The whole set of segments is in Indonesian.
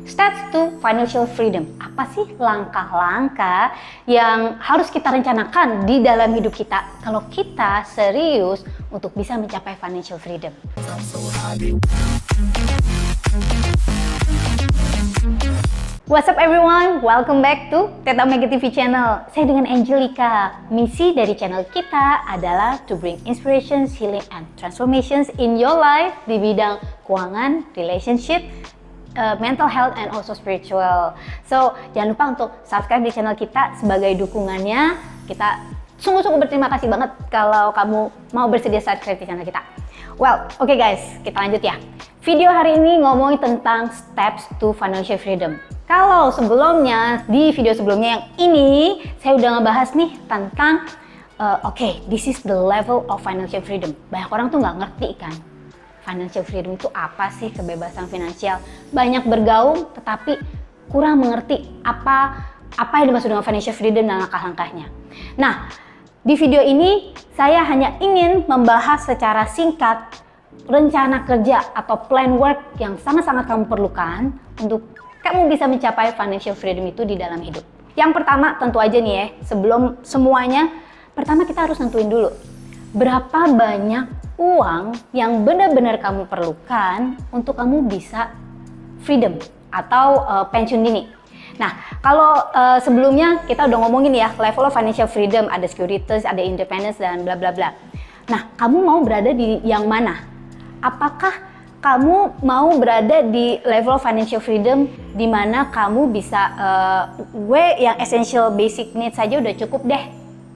Steps to financial freedom. Apa sih langkah-langkah yang harus kita rencanakan di dalam hidup kita kalau kita serius untuk bisa mencapai financial freedom? What's up everyone? Welcome back to Teta Mega TV channel. Saya dengan Angelica. Misi dari channel kita adalah to bring inspirations, healing, and transformations in your life di bidang keuangan, relationship, mental health, and also spiritual. So, jangan lupa untuk subscribe di channel kita sebagai dukungannya. Kita sungguh-sungguh berterima kasih banget kalau kamu mau bersedia subscribe di channel kita. Well, oke guys, kita lanjut ya. Video hari ini ngomongin tentang steps to financial freedom. Kalau sebelumnya, di video sebelumnya yang ini, saya udah ngebahas nih tentang this is the level of financial freedom. Banyak orang tuh nggak ngerti kan, financial freedom itu apa sih, kebebasan finansial. Banyak bergaul tetapi kurang mengerti apa yang dimaksud dengan financial freedom dan langkah-langkahnya. Nah, di video ini saya hanya ingin membahas secara singkat rencana kerja atau plan work yang sangat-sangat kamu perlukan untuk kamu bisa mencapai financial freedom itu di dalam hidup. Yang pertama tentu aja nih ya, sebelum semuanya, pertama kita harus nentuin dulu berapa banyak uang yang benar-benar kamu perlukan untuk kamu bisa freedom atau pensiun dini. Nah, kalau sebelumnya kita udah ngomongin ya level of financial freedom, ada securities, ada independence, dan bla bla bla. Nah, kamu mau berada di yang mana? Apakah kamu mau berada di level of financial freedom di mana kamu bisa gue yang essential basic needs saja udah cukup deh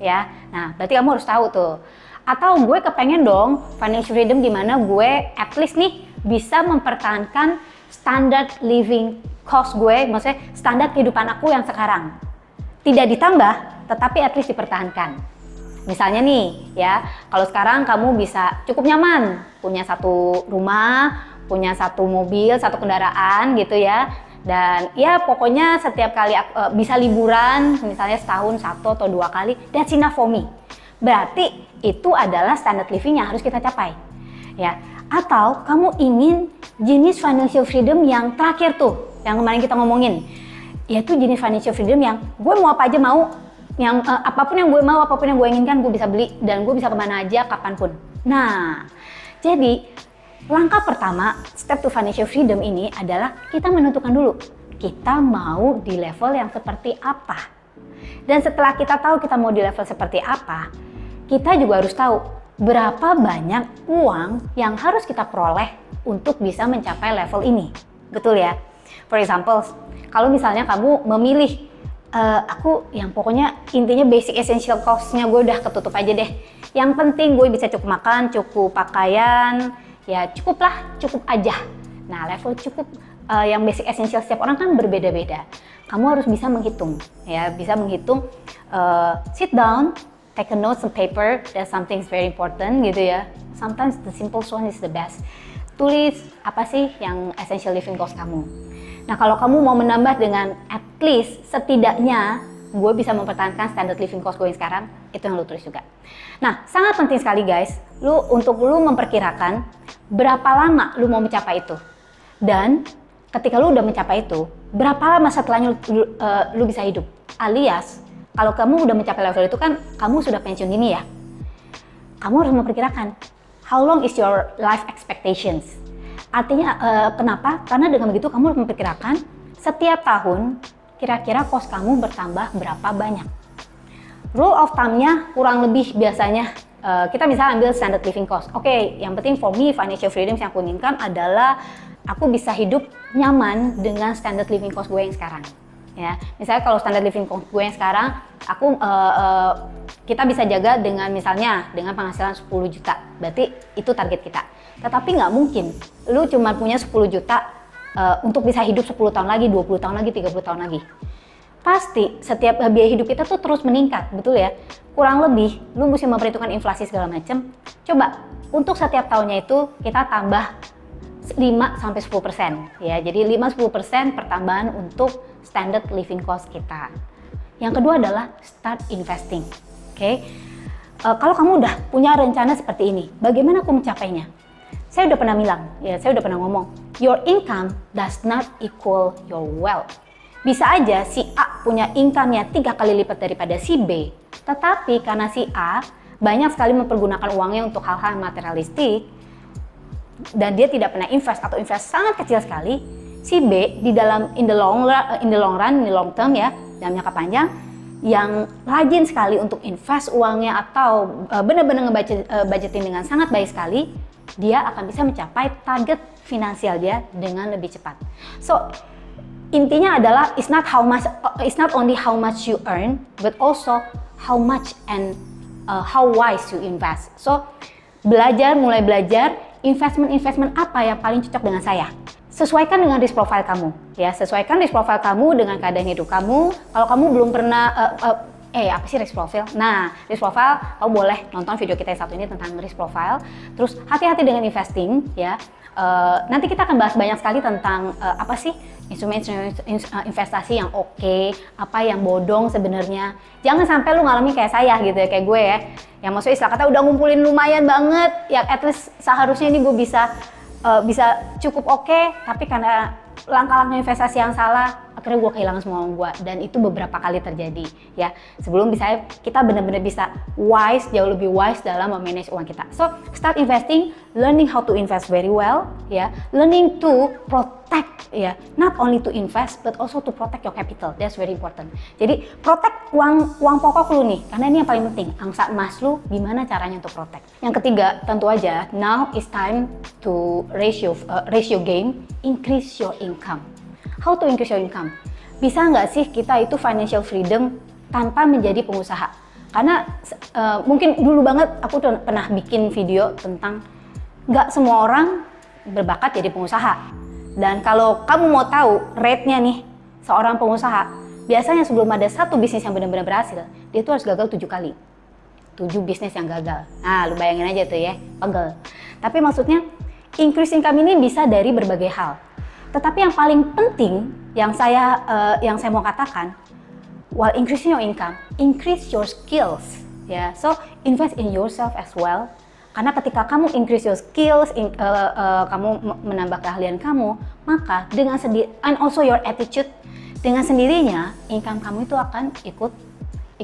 ya. Nah, berarti kamu harus tahu tuh. Atau gue kepengen dong financial freedom di mana gue at least nih bisa mempertahankan standard living cost gue, maksudnya standar kehidupan aku yang sekarang. Tidak ditambah, tetapi at least dipertahankan. Misalnya nih ya, kalau sekarang kamu bisa cukup nyaman, punya satu rumah, punya satu mobil, satu kendaraan gitu ya. Dan ya pokoknya setiap kali bisa liburan, misalnya setahun 1 atau 2 kali, that's enough for me. Berarti itu adalah standard living yang harus kita capai. Ya. Atau kamu ingin jenis financial freedom yang terakhir tuh, yang kemarin kita ngomongin. Yaitu jenis financial freedom yang gue mau apa aja mau, yang apapun yang gue mau, apapun yang gue inginkan gue bisa beli dan gue bisa kemana aja kapanpun. Nah, jadi langkah pertama step to financial freedom ini adalah kita menentukan dulu kita mau di level yang seperti apa. Dan setelah kita tahu kita mau di level seperti apa, kita juga harus tahu berapa banyak uang yang harus kita peroleh untuk bisa mencapai level ini. Betul ya? For example, kalau misalnya kamu memilih aku yang pokoknya intinya basic essential cost-nya gue udah ketutup aja deh. Yang penting gue bisa cukup makan, cukup pakaian, ya cukup aja. Nah, level cukup yang basic essential setiap orang kan berbeda-beda. Kamu harus bisa menghitung, ya bisa menghitung. Sit down, take a note on paper, that something is very important gitu ya. Sometimes the simple one is the best. Tulis apa sih yang essential living cost kamu. Nah, kalau kamu mau menambah dengan at least setidaknya gue bisa mempertahankan standard living cost gue yang sekarang, itu yang lu tulis juga. Nah, sangat penting sekali guys, untuk lu memperkirakan berapa lama lu mau mencapai itu. Dan ketika lu udah mencapai itu, berapa lama setelahnya lu bisa hidup. Alias, kalau kamu udah mencapai level itu kan kamu sudah pensiun dini ya. Kamu harus memperkirakan how long is your life expectations. Artinya kenapa? Karena dengan begitu kamu harus memperkirakan setiap tahun kira-kira kos kamu bertambah berapa banyak. Rule of thumb-nya kurang lebih biasanya kita misalnya ambil standard living cost. Oke, yang penting for me financial freedom yang aku inginkan adalah aku bisa hidup nyaman dengan standard living cost gue yang sekarang. Ya, misalnya kalau standard living cost gue yang sekarang, kita bisa jaga dengan misalnya dengan penghasilan 10 juta. Berarti itu target kita. Tetapi nggak mungkin lu cuma punya 10 juta untuk bisa hidup 10 tahun lagi, 20 tahun lagi, 30 tahun lagi. Pasti setiap biaya hidup kita tuh terus meningkat, betul ya? Kurang lebih lu mesti memperhitungkan inflasi segala macam. Coba untuk setiap tahunnya itu kita tambah 5-10% ya. Jadi 5-10% pertambahan untuk standard living cost kita. Yang kedua adalah start investing. Oke. Kalau kamu udah punya rencana seperti ini, bagaimana aku mencapainya? Saya udah pernah bilang, ya saya udah pernah ngomong, your income does not equal your wealth. Bisa aja si A punya income-nya 3 kali lipat daripada si B, tetapi karena si A banyak sekali mempergunakan uangnya untuk hal-hal materialistik dan dia tidak pernah invest atau invest sangat kecil sekali, si B di dalam in the long term ya, dalam jangka panjang, yang rajin sekali untuk invest uangnya atau benar-benar budgeting dengan sangat baik sekali, dia akan bisa mencapai target finansial dia dengan lebih cepat. So intinya adalah it's not only how much you earn, but also how much and how wise you invest. So mulai belajar investment apa yang paling cocok dengan saya. Sesuaikan dengan risk profile kamu, ya. Sesuaikan risk profile kamu dengan keadaan hidup kamu. Kalau kamu belum pernah, apa sih risk profile? Nah, risk profile, kamu boleh nonton video kita yang satu ini tentang risk profile. Terus hati-hati dengan investing, ya. Nanti kita akan bahas banyak sekali tentang apa sih instrumen investasi yang oke, apa yang bodong sebenarnya. Jangan sampai lu ngalamin kayak saya gitu ya, kayak gue ya. Yang maksudnya istilah kata udah ngumpulin lumayan banget, ya at least seharusnya ini gue bisa cukup oke, tapi karena langkah-langkah investasi yang salah, akhirnya gue kehilangan semua uang gue, dan itu beberapa kali terjadi ya. Sebelum kita benar-benar bisa jauh lebih wise dalam memanage uang kita. So start investing, learning how to invest very well ya, learning to protect ya, not only to invest but also to protect your capital. That's very important. Jadi protect uang pokok lu nih, karena ini yang paling penting. Angsa emas lu gimana caranya untuk protect. Yang ketiga, tentu aja now is time to raise your game, increase your income. How to increase your income? Bisa nggak sih kita itu financial freedom tanpa menjadi pengusaha? Karena mungkin dulu banget aku pernah bikin video tentang nggak semua orang berbakat jadi pengusaha. Dan kalau kamu mau tahu rate-nya nih seorang pengusaha, biasanya sebelum ada satu bisnis yang benar-benar berhasil, dia tuh harus gagal 7 kali. 7 bisnis yang gagal. Nah, lu bayangin aja tuh ya, pegel. Tapi maksudnya increase income ini bisa dari berbagai hal. Tetapi yang paling penting yang saya mau katakan, while increasing your income, increase your skills. Ya, so invest in yourself as well. Karena ketika kamu increase your skills, kamu menambah keahlian kamu, maka dengan and also your attitude, dengan sendirinya income kamu itu akan ikut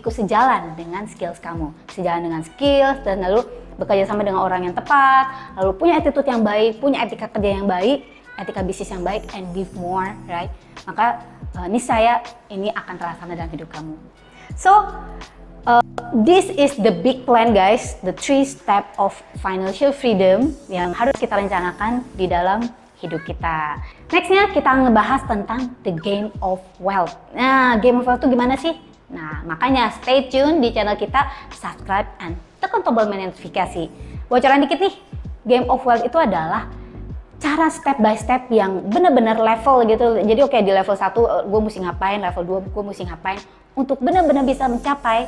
sejalan dengan skills kamu, sejalan dengan skills, dan lalu bekerja sama dengan orang yang tepat, lalu punya attitude yang baik, punya etika kerja yang baik, etika bisnis yang baik, and give more, right? Maka niscaya ini akan terlaksana dalam hidup kamu. So this is the big plan guys, the 3 step of financial freedom yang harus kita rencanakan di dalam hidup kita. Nextnya kita ngebahas tentang the game of wealth. Nah, game of wealth itu gimana sih? Nah, makanya stay tune di channel kita, subscribe and tekan tombol notifikasi. Bocoran dikit nih, game of wealth itu adalah cara step by step yang benar-benar level gitu. Jadi oke, di level 1 gue mesti ngapain, level 2 gue mesti ngapain untuk benar-benar bisa mencapai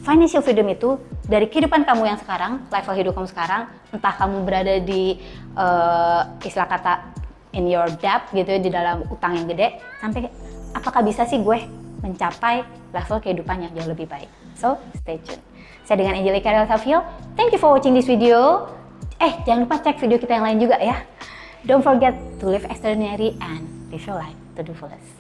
financial freedom itu dari kehidupan kamu yang sekarang, level hidup kamu sekarang, entah kamu berada di istilah kata in your debt gitu, di dalam utang yang gede, sampai apakah bisa sih gue mencapai level kehidupan yang jauh lebih baik. So, stay tune. Saya dengan Angelica Deltavio. Thank you for watching this video. Jangan lupa cek video kita yang lain juga ya. Don't forget to live extraordinary and live your life to the fullest.